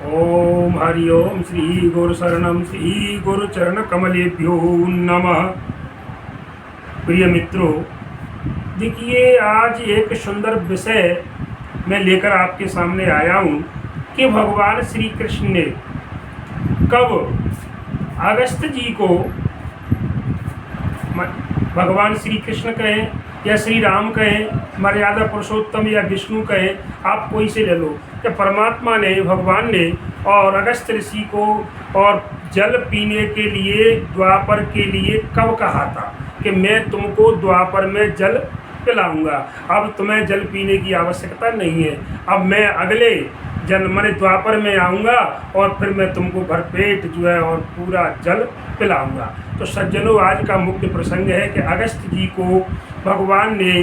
ओम हरि ओम श्री गुरु शरणम श्री गुरु चरण कमलेभ्यो नमः। प्रिय मित्रों, देखिए आज एक सुंदर विषय मैं लेकर आपके सामने आया हूँ कि भगवान श्री कृष्ण ने कब अगस्त जी को, भगवान श्री कृष्ण कहें या श्री राम कहें, मर्यादा पुरुषोत्तम या विष्णु कहें, आप कोई से ले लो, कि परमात्मा ने, भगवान ने और अगस्त ऋषि को और जल पीने के लिए द्वापर के लिए कब कहा था कि मैं तुमको द्वापर में जल पिलाऊंगा। अब तुम्हें जल पीने की आवश्यकता नहीं है, अब मैं अगले जन्म में द्वापर में आऊँगा और फिर मैं तुमको भरपेट जो है और पूरा जल पिलाऊंगा। तो सज्जनों, आज का मुख्य प्रसंग है कि अगस्त जी को भगवान ने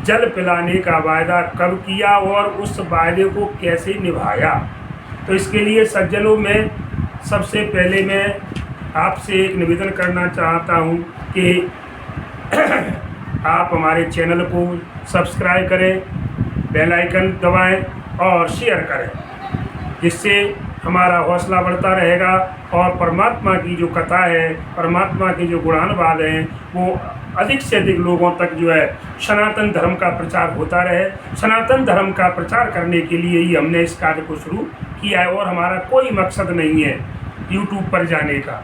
जल पिलाने का वायदा कब किया और उस वायदे को कैसे निभाया। तो इसके लिए सज्जनों, में सबसे पहले मैं आपसे एक निवेदन करना चाहता हूँ कि आप हमारे चैनल को सब्सक्राइब करें, बेल आइकन दबाएं और शेयर करें, जिससे हमारा हौसला बढ़ता रहेगा और परमात्मा की जो कथा है, परमात्मा के जो गुणानुवाद हैं, वो अधिक से अधिक लोगों तक जो है सनातन धर्म का प्रचार होता रहे। सनातन धर्म का प्रचार करने के लिए ही हमने इस कार्य को शुरू किया है और हमारा कोई मकसद नहीं है यूट्यूब पर जाने का।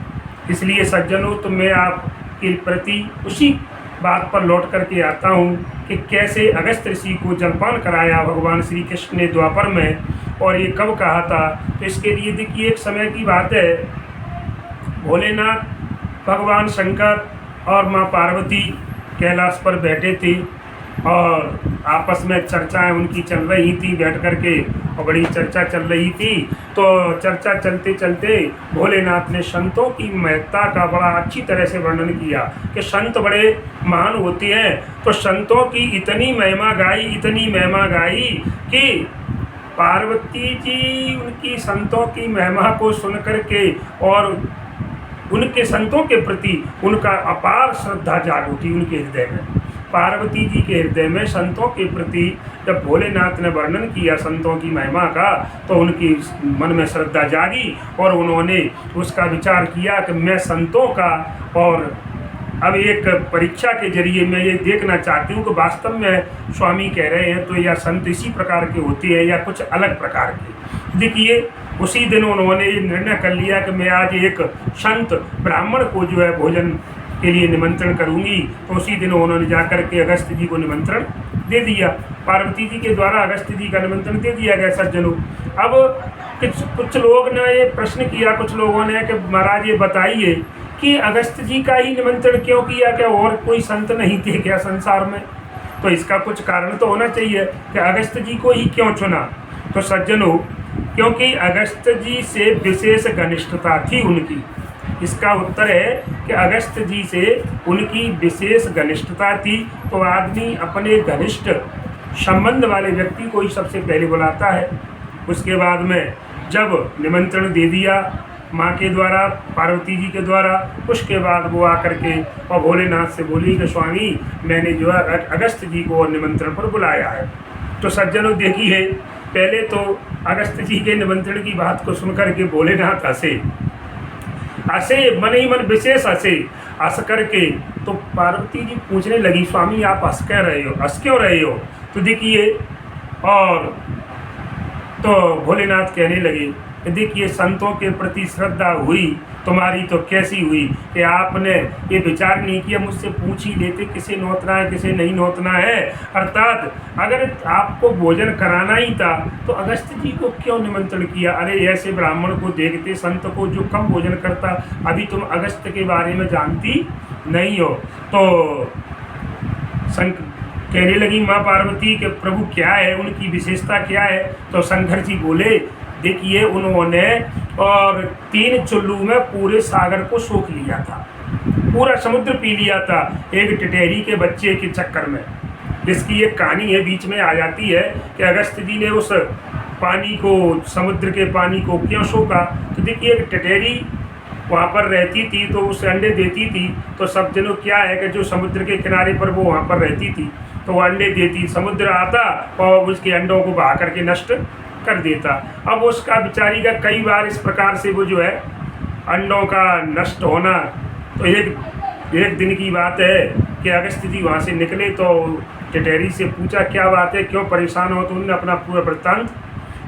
इसलिए सज्जनों, तो मैं आपके प्रति उसी बात पर लौट करके आता हूँ कि कैसे अगस्त ऋषि को जलपान कराया भगवान श्री कृष्ण ने द्वापर में और ये कब कहा था। तो इसके लिए देखिए, एक समय की बात है, भोलेनाथ, भगवान शंकर और माँ पार्वती कैलाश पर बैठे थे और आपस में चर्चाएं उनकी चल रही थी बैठ करके, और बड़ी चर्चा चल रही थी। तो चर्चा चलते चलते भोलेनाथ ने संतों की महत्ता का बड़ा अच्छी तरह से वर्णन किया कि संत बड़े महान होते हैं। तो संतों की इतनी महिमा गाई कि पार्वती जी उनकी संतों की महिमा को सुन करके और उनके संतों के प्रति उनका अपार श्रद्धा जाग उठी उनके हृदय में। पार्वती जी के हृदय में संतों के प्रति जब भोलेनाथ ने वर्णन किया संतों की महिमा का, तो उनकी मन में श्रद्धा जागी और उन्होंने उसका विचार किया कि मैं संतों का, और अब एक परीक्षा के जरिए मैं ये देखना चाहती हूँ कि वास्तव में स्वामी कह रहे हैं तो या संत इसी प्रकार के होते हैं या कुछ अलग प्रकार के। देखिए, उसी दिन उन्होंने ये निर्णय कर लिया कि मैं आज एक संत ब्राह्मण को जो है भोजन के लिए निमंत्रण करूंगी। तो उसी दिन उन्होंने जाकर के अगस्त जी को निमंत्रण दे दिया। पार्वती जी के द्वारा अगस्त जी का निमंत्रण दे दिया गया। सज्जनों, अब कुछ लोग ने ये प्रश्न किया, कुछ लोगों ने, कि महाराज ये बताइए कि अगस्त जी का ही निमंत्रण क्यों किया, क्या और कोई संत नहीं थे क्या संसार में? तो इसका कुछ कारण तो होना चाहिए कि अगस्त जी को ही क्यों चुना। तो सज्जनों, क्योंकि अगस्त जी से विशेष घनिष्ठता थी उनकी। इसका उत्तर है कि अगस्त जी से उनकी विशेष घनिष्ठता थी। तो आदमी अपने घनिष्ठ संबंध वाले व्यक्ति को ही सबसे पहले बुलाता है। उसके बाद में जब निमंत्रण दे दिया माँ के द्वारा, पार्वती जी के द्वारा, उसके बाद वो आकर के और भोलेनाथ से बोली कि स्वामी, मैंने जो है अगस्त जी को निमंत्रण पर बुलाया है। तो सज्जनों देखिए, पहले तो अगस्त जी के निमंत्रण की बात को सुनकर के भोलेनाथ हंसे, मन ही मन विशेष हंस करके। तो पार्वती जी पूछने लगी, स्वामी आप हंस क्यों रहे हो? तो देखिए, और तो भोलेनाथ कहने लगे, देखिए संतों के प्रति श्रद्धा हुई तुम्हारी तो कैसी हुई कि आपने ये विचार नहीं किया, मुझसे पूछ ही लेते किसे नोतना है किसे नहीं नोतना है। अर्थात अगर आपको भोजन कराना ही था तो अगस्त जी को क्यों निमंत्रण किया? अरे ऐसे ब्राह्मण को देखते, संत को जो कम भोजन करता, अभी तुम अगस्त के बारे में जानती नहीं हो। तो कहने लगी माँ पार्वती के प्रभु क्या है, उनकी विशेषता क्या है? तो शंकर जी बोले, देखिए उन्होंने और 3 चुल्लू में पूरे सागर को सोख लिया था, पूरा समुद्र पी लिया था एक टिटहरी के बच्चे के चक्कर में। जिसकी एक कहानी है, बीच में आ जाती है कि अगस्त जी ने उस पानी को, समुद्र के पानी को क्यों सोखा। तो देखिए, एक टिटहरी वहाँ पर रहती थी तो उसे अंडे देती थी। तो सब जनों क्या है कि जो समुद्र के किनारे पर वो वहाँ पर रहती थी तो वो अंडे देती, समुद्र आता और उसके अंडों को बहा करके नष्ट कर देता। अब उसका बेचारी का कई बार इस प्रकार से वो जो है अंडों का नष्ट होना। तो एक दिन की बात है कि अगस्त्य जी वहाँ से निकले तो टिटहरी से पूछा क्या बात है, क्यों परेशान हो, तो उन्होंने अपना पूरा वृत्तांत।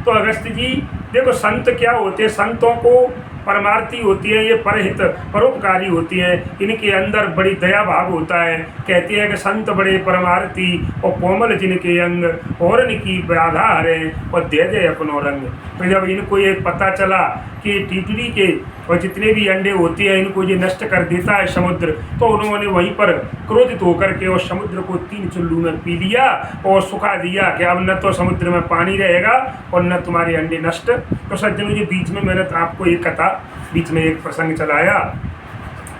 तो अगस्त्य जी देखो संत क्या होते हैं, संतों को परमार्थी होती है, ये परहित परोपकारी होती है, इनके अंदर बड़ी दया भाव होता है। कहते हैं कि संत बड़े परमार्थी और कोमल जिनके अंग और इनकी बाधा हरे और दे दे अपनो रंग। तो जब इनको ये पता चला कि टिटरी के और जितने भी अंडे होते हैं इनको ये नष्ट कर देता है समुद्र, तो उन्होंने वहीं पर क्रोधित होकर के और समुद्र को 3 चुल्लू में पी लिया और सुखा दिया कि अब न तो समुद्र में पानी रहेगा और न तुम्हारे अंडे नष्ट। तो सज्जनों जी बीच में मैंने आपको एक कथा, बीच में एक प्रसंग चलाया।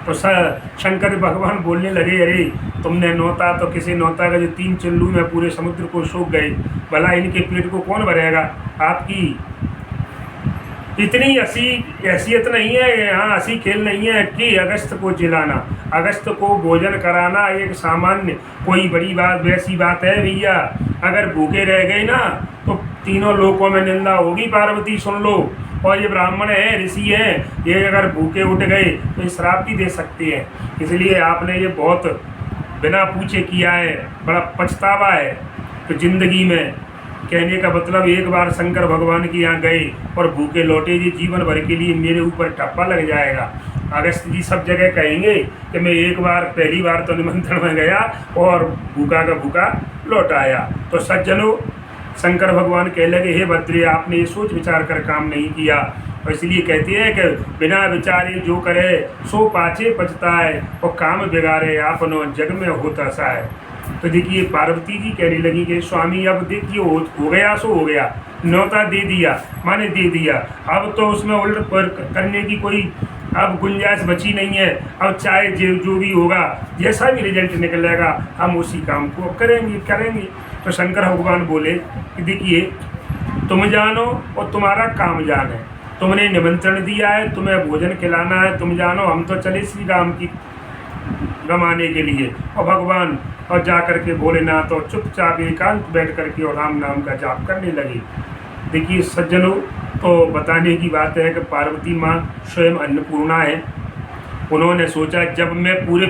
तो शंकर भगवान बोलने लगे, अरे तुमने नौता तो किसी नौता का जो 3 चुल्लू में पूरे समुद्र को सूख गए, भला इनके पेट को कौन भरेगा। आपकी इतनी हैसियत नहीं है, यहाँ हंसी खेल नहीं है कि अगस्त को जिलाना, अगस्त को भोजन कराना एक सामान्य कोई बड़ी बात वैसी बात है भैया। अगर भूखे रह गए ना तो तीनों लोकों में निंदा होगी। पार्वती सुन लो, और ये ब्राह्मण है, ऋषि हैं, ये अगर भूखे उठ गए तो ये श्राप भी दे सकते हैं। इसलिए आपने ये बहुत बिना पूछे किया है, बड़ा पछतावा है। तो जिंदगी में कहने का मतलब एक बार शंकर भगवान के यहाँ गए और भूखे लौटे, ये जीवन भर के लिए मेरे ऊपर ठप्पा लग जाएगा। अगस्त जी सब जगह कहेंगे कि मैं एक बार पहली बार तो निमंत्रण में गया और भूखा का भूखा लौट आया। तो सज्जनों शंकर भगवान कह लगे, हे भद्रे आपने ये सोच विचार कर काम नहीं किया। और इसलिए कहते हैं कि बिना विचारे जो करे सो पाछे पछताए और काम बिगाड़े आपनो जग में होता सा है। तो देखिए पार्वती जी कहने लगी कि स्वामी अब देखिए हो गया सो हो गया, न्योता दे दिया माने दे दिया, अब तो उसमें उल्ट करने की कोई अब गुंजाइश बची नहीं है। अब चाहे जो भी होगा, जैसा भी रिजल्ट निकलेगा, हम उसी काम को करेंगे। तो शंकर भगवान बोले कि देखिए तुम जानो और तुम्हारा काम जान है, तुमने निमंत्रण दिया है, तुम्हें भोजन खिलाना है, तुम जानो, हम तो चले श्री राम की रमाने के लिए। और भगवान और जा करके भोलेनाथ तो चुपचाप एकांत बैठ करके और राम नाम का जाप करने लगे। देखिए सज्जनों, तो बताने की बात है कि पार्वती माँ स्वयं अन्नपूर्णा है। उन्होंने सोचा जब मैं पूरे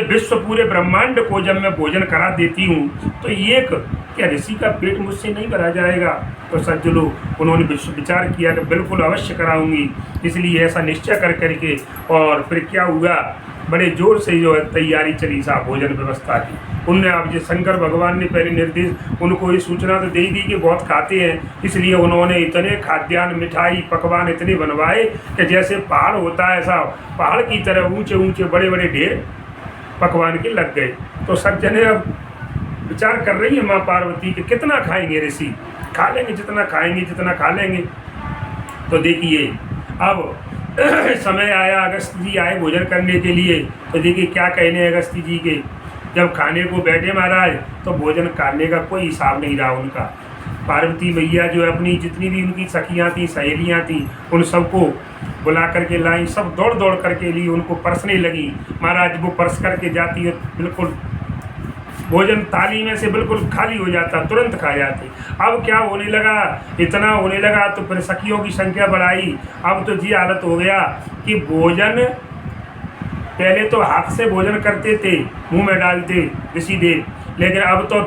विश्व पूरे ब्रह्मांड को जब मैं भोजन करा देती हूँ तो एक क्या ऋषि का पेट मुझसे नहीं भरा जाएगा। तो सज्जनों उन्होंने विचार किया कि बिल्कुल अवश्य कराऊंगी। इसलिए ऐसा निश्चय कर करके और फिर क्या हुआ, बड़े जोर से जो है तैयारी चली सा भोजन व्यवस्था की। उनने अब जो शंकर भगवान ने पहले निर्देश उनको ये सूचना तो दे दी कि बहुत खाते हैं, इसलिए उन्होंने इतने खाद्यान्न मिठाई पकवान इतने बनवाए कि जैसे पहाड़ होता है ऐसा पहाड़ की तरह ऊंचे ऊंचे बड़े बड़े ढेर पकवान के लग गए। तो सब जने अब विचार कर रही है माँ पार्वती कि कितना खाएंगे ऋषि, खा लेंगे जितना खाएंगे जितना खा लेंगे। तो देखिए अब समय आया, अगस्त जी आए भोजन करने के लिए। तो देखिए क्या कहने अगस्त जी के, जब खाने को बैठे महाराज तो भोजन खाने का कोई हिसाब नहीं रहा उनका। पार्वती मैया जो अपनी जितनी भी उनकी सखियाँ थी सहेलियाँ थी उन सबको बुला करके लाई, सब दौड़ दौड़ करके ली, उनको परसने लगी। महाराज वो परस करके जाती है, बिल्कुल भोजन थाली में से बिल्कुल खाली हो जाता, तुरंत खा जाते। अब क्या होने लगा, इतना होने लगा तो फिर सखियों की संख्या बढ़ाई। अब तो जी हालत हो गया कि भोजन पहले तो हाथ से भोजन करते थे, मुंह में डालते ऋषि देव, लेकिन अब तो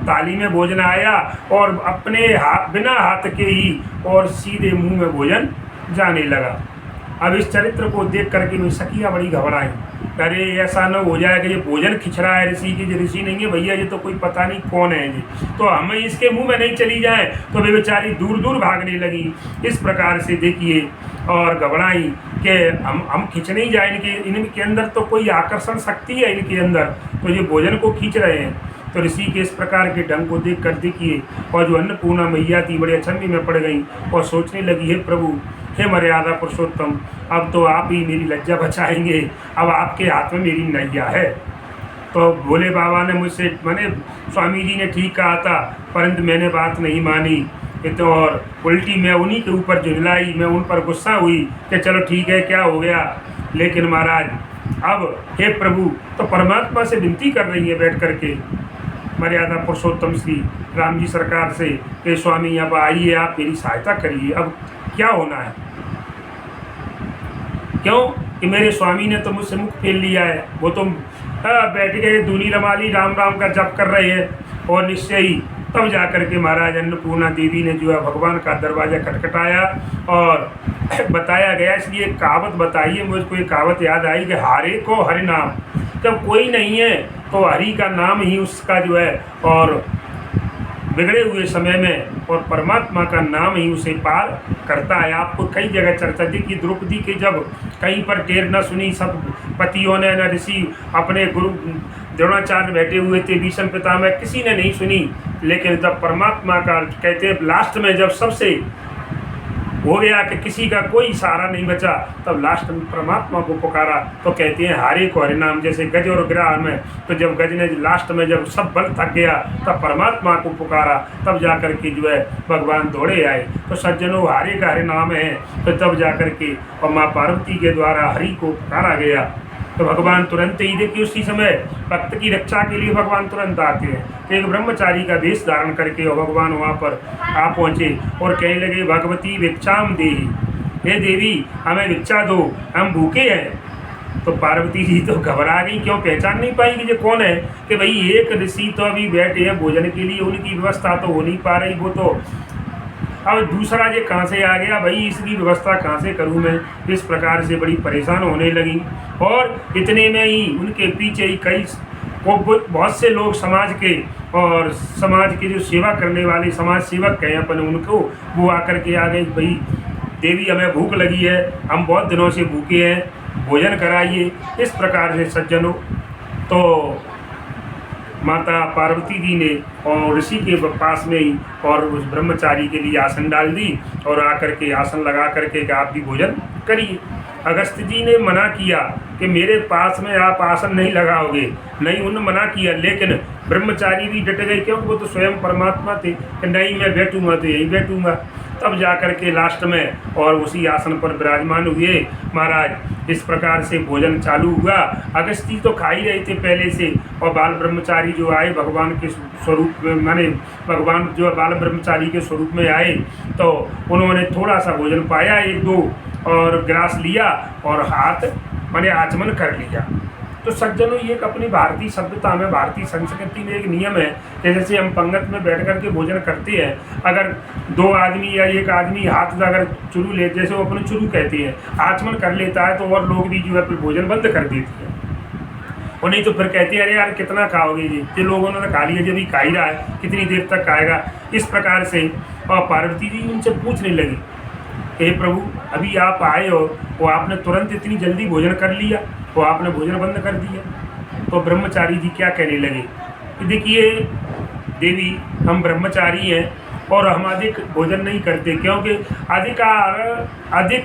थाली में भोजन आया और अपने हाथ बिना हाथ के ही और सीधे मुंह में भोजन जाने लगा। अब इस चरित्र को देख करके मैं सखियाँ बड़ी घबराई, अरे ऐसा न हो जाए कि ये भोजन खिंच रहा है ऋषि की, जो ऋषि नहीं है भैया, ये तो कोई पता नहीं कौन है जी, तो हमें इसके मुंह में नहीं चली जाए। तो वे बेचारी दूर दूर भागने लगी इस प्रकार से देखिए, और घबराई कि हम खींच नहीं जाए, इनके अंदर तो कोई आकर्षण शक्ति है इनके अंदर, तो ये भोजन को खींच रहे हैं। तो ऋषि के इस प्रकार के ढंग को देख कर देखिए, और जो अन्नपूर्णा मैया थी बड़े अचंभे में पड़ गई और सोचने लगी, हे प्रभु, हे मर्यादा पुरुषोत्तम, अब तो आप ही मेरी लज्जा बचाएंगे, अब आपके हाथ में मेरी नैया है। तो भोले बाबा ने मुझसे मैंने स्वामी जी ने ठीक कहा था, परंतु मैंने बात नहीं मानी। तो और उल्टी मैं उन्हीं के ऊपर झुंझलाई, मैं उन पर गुस्सा हुई कि चलो ठीक है क्या हो गया। लेकिन महाराज अब हे प्रभु, तो परमात्मा से विनती कर रही है बैठ करके मर्यादा पुरुषोत्तम श्री राम जी सरकार से कि स्वामी अब आइए, आप मेरी सहायता करिए, अब क्या होना है। क्यों कि मेरे स्वामी ने तो मुझसे मुख फेर लिया है, वो तो बैठ गए दूनी रमाली राम राम का जप कर रहे हैं। और निश्चय ही तब जाकर के महाराज अन्नपूर्णा देवी ने जो है भगवान का दरवाज़ा खटखटाया और बताया गया। इसलिए कहावत बताइए, मुझको एक कहावत याद आई कि हारे को हरि नाम, जब कोई नहीं है तो हरि का नाम ही उसका जो है, और बिगड़े हुए समय में और परमात्मा का नाम ही उसे पार करता है। आपको कई जगह चर्चा दी कि द्रौपदी के जब कहीं पर टेर न सुनी, सब पतियों ने न ऋषि अपने गुरु द्रोणाचार्य बैठे हुए थे, भीष्म पितामह, किसी ने नहीं सुनी। लेकिन जब परमात्मा का कहते लास्ट में जब सबसे हो गया कि किसी का कोई सहारा नहीं बचा, तब लास्ट में परमात्मा को पुकारा। तो कहते हैं हारे को हरिनाम, जैसे गज और ग्राह में, तो जब गज ने लास्ट में जब सब बल थक गया तब परमात्मा को पुकारा, तब जाकर के जो है भगवान दौड़े आए। तो सज्जनों हारे का हरिनाम है, तो तब जाकर के और माँ पार्वती के द्वारा हरि को पुकारा गया। तो भगवान तुरंत ही देखिए उसी समय भक्त की रक्षा के लिए भगवान तुरंत आते हैं। तो एक ब्रह्मचारी का वेश धारण करके और भगवान वहाँ पर आ पहुँचे और कहने लगे भगवती भिक्षाम देहि, हे देवी हमें भिक्षा दो, हम भूखे हैं। तो पार्वती जी तो घबरा गई, क्यों पहचान नहीं पाई कि ये कौन है। कि भाई एक ऋषि तो अभी बैठे हैं भोजन के लिए, उनकी व्यवस्था तो हो नहीं पा रही, वो तो अब दूसरा ये कहाँ से आ गया, भाई इसकी व्यवस्था कहाँ से करूँ मैं। इस प्रकार से बड़ी परेशान होने लगी। और इतने में ही उनके पीछे ही कई बहुत से लोग समाज के और समाज के जो सेवा करने वाले समाज सेवक हैं अपन, उनको वो आकर के आ गए, भाई देवी हमें भूख लगी है, हम बहुत दिनों से भूखे हैं, भोजन कराइए। इस प्रकार से सज्जनों तो माता पार्वती जी ने और ऋषि के पास में ही और उस ब्रह्मचारी के लिए आसन डाल दी और आकर के आसन लगा करके कि आप भी भोजन करिए। अगस्त जी ने मना किया कि मेरे पास में आप आसन नहीं लगाओगे, नहीं, उन्होंने मना किया। लेकिन ब्रह्मचारी भी डट गए, क्योंकि वो तो स्वयं परमात्मा थे कि नहीं मैं बैठूंगा तो यही बैठूंगा। तब जाकर के लास्ट में और उसी आसन पर विराजमान हुए महाराज। इस प्रकार से भोजन चालू हुआ। अगस्त जी तो खा ही रहे थे पहले से, और बाल ब्रह्मचारी जो आए भगवान के स्वरूप में, माने भगवान जो बाल ब्रह्मचारी के स्वरूप में आए, तो उन्होंने थोड़ा सा भोजन पाया, एक दो और ग्रास लिया और हाथ माने आचमन कर लिया। तो सज्जनों ये एक अपनी भारतीय सभ्यता में, भारतीय संस्कृति में एक नियम है कि जैसे हम पंगत में बैठ कर के भोजन करते हैं, अगर दो आदमी या एक आदमी हाथ अगर चुरू ले, जैसे वो अपने चुरू कहते हैं, आचमन कर लेता है, तो और लोग भी जो है फिर भोजन बंद कर देते हैं। और नहीं तो फिर कहते हैं अरे यार कितना खाओगे जी, ये लोगों ने खा लिया, जब भी खा ही रहा है कितनी देर तक खाएगा। इस प्रकार से और पार्वती जी उनसे पूछने लगी, हे प्रभु अभी आप आए हो, वो आपने तुरंत इतनी जल्दी भोजन कर लिया, वो आपने भोजन बंद कर दिया। तो ब्रह्मचारी जी क्या कहने लगे कि देखिए देवी हम ब्रह्मचारी हैं और हम अधिक भोजन नहीं करते, क्योंकि अधिक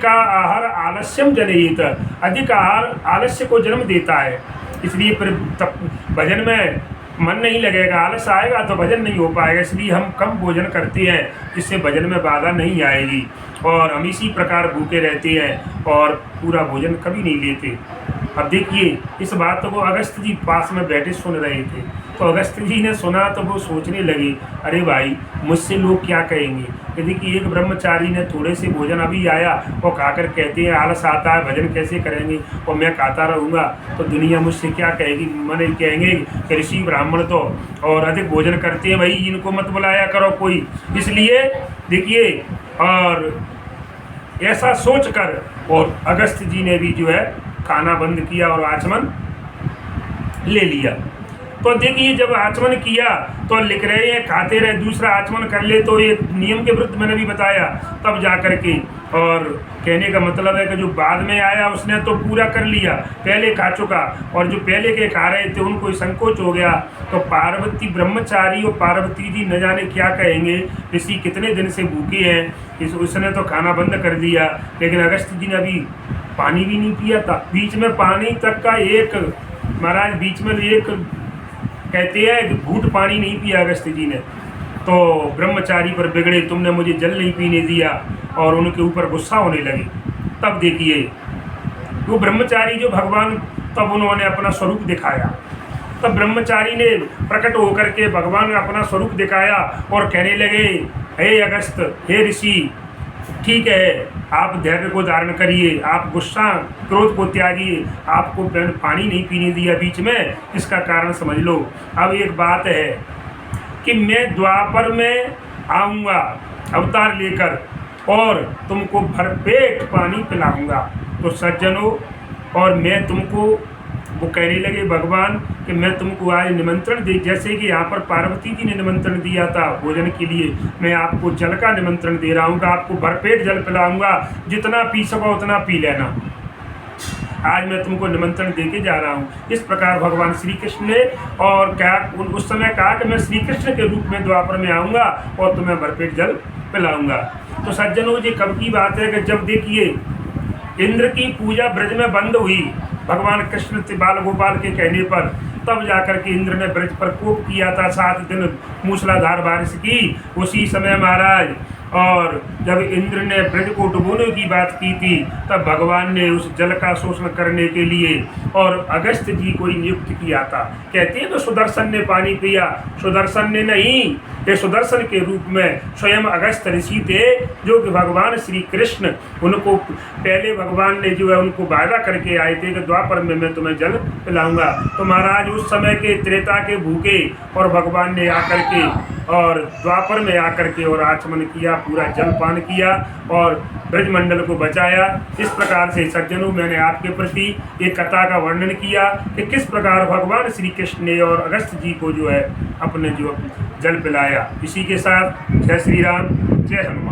आहार आलस्यम जनयेत, अधिक आहार आलस्य को जन्म देता है। इसलिए फिर भजन में मन नहीं लगेगा, आलस आएगा तो भजन नहीं हो पाएगा। इसलिए हम कम भोजन करते हैं जिससे भजन में बाधा नहीं आएगी, और हम इसी प्रकार भूखे रहते हैं और पूरा भोजन कभी नहीं लेते। अब देखिए इस बात को अगस्त जी पास में बैठे सुन रहे थे, तो अगस्त जी ने सुना तो वो सोचने लगे अरे भाई मुझसे लोग क्या कहेंगे। कि देखिए एक ब्रह्मचारी ने थोड़े से भोजन अभी आया वो खाकर कहते हैं आलस आता है, भजन कैसे करेंगे, और मैं खाता रहूँगा तो दुनिया मुझसे क्या कहेगी। मैंने कहेंगे कि ऋषि ब्राह्मण तो और अधिक भोजन करते हैं, भाई इनको मत बुलाया करो कोई। इसलिए देखिए और ऐसा सोचकर और अगस्त जी ने भी जो है खाना बंद किया और आचमन ले लिया। तो देखिए जब आचमन किया तो लिख रहे हैं खाते रहे, दूसरा आचमन कर ले तो ये नियम के विरुद्ध मैंने भी बताया। तब जा कर के और कहने का मतलब है कि जो बाद में आया उसने तो पूरा कर लिया, पहले खा चुका, और जो पहले के खा रहे थे उनको संकोच हो गया। तो पार्वती ब्रह्मचारी और पार्वती जी न जाने क्या कहेंगे, ऋषि कितने दिन से भूखे हैं, उसने तो खाना बंद कर दिया। लेकिन अगस्त जी ने अभी पानी भी नहीं पिया था, बीच में पानी तक का एक महाराज बीच में एक कहते हैं घूंट पानी नहीं पिया अगस्त जी ने। तो ब्रह्मचारी पर बिगड़े, तुमने मुझे जल नहीं पीने दिया, और उनके ऊपर गुस्सा होने लगे। तब देखिए वो ब्रह्मचारी जो भगवान, तब उन्होंने अपना स्वरूप दिखाया तब ब्रह्मचारी ने प्रकट होकर के भगवान ने अपना स्वरूप दिखाया और कहने लगे, हे अगस्त, हे ऋषि, ठीक है, आप धैर्य को धारण करिए, आप गुस्सा क्रोध को त्यागिए, आपको पानी नहीं पीने दिया बीच में, इसका कारण समझ लो। अब एक बात है कि मैं द्वापर में आऊँगा अवतार लेकर और तुमको भरपेट पानी पिलाऊंगा। तो सज्जनों, और मैं तुमको, वो कहने लगे भगवान कि मैं तुमको आज निमंत्रण दे, जैसे कि यहाँ पर पार्वती जी ने निमंत्रण दिया था भोजन के लिए, मैं आपको जल का निमंत्रण दे रहा हूँ, आपको भरपेट जल पिलाऊंगा, जितना पी सको उतना पी लेना, आज मैं तुमको निमंत्रण दे के जा रहा हूँ। इस प्रकार भगवान श्री कृष्ण ने और क्या उस समय कहा कि मैं श्री कृष्ण के रूप में द्वापर में आऊँगा और तुम्हें भरपेट जल पिलाऊंगा। तो सज्जनों जी, कब की बात है कि जब देखिए इंद्र की पूजा ब्रज में बंद हुई भगवान कृष्ण बाल गोपाल के कहने पर, तब जाकर के इंद्र ने ब्रज पर कोप किया था, 7 दिन मूसलाधार बारिश की। उसी समय महाराज, और जब इंद्र ने ब्रज को डुबोने की बात की थी, तब भगवान ने उस जल का शोषण करने के लिए और अगस्त जी को ही नियुक्त किया था। कहते हैं तो सुदर्शन ने पानी पिया, सुदर्शन ने नहीं, ये सुदर्शन के रूप में स्वयं अगस्त ऋषि थे, जो कि भगवान श्री कृष्ण, उनको पहले भगवान ने जो है उनको वायदा करके आए थे कि द्वापर में मैं तुम्हें जल पिलाऊंगा। तो महाराज उस समय के त्रेता के भूखे, और भगवान ने आकर के और द्वापर में आकर के और आचमन किया, पूरा जलपान किया और ब्रजमंडल को बचाया। इस प्रकार से सज्जनों, मैंने आपके प्रति एक कथा का वर्णन किया कि किस प्रकार भगवान श्री कृष्ण ने और अगस्त जी को जो है अपने जो जल पिलाया। इसी के साथ जय श्री राम, जय हनुमान।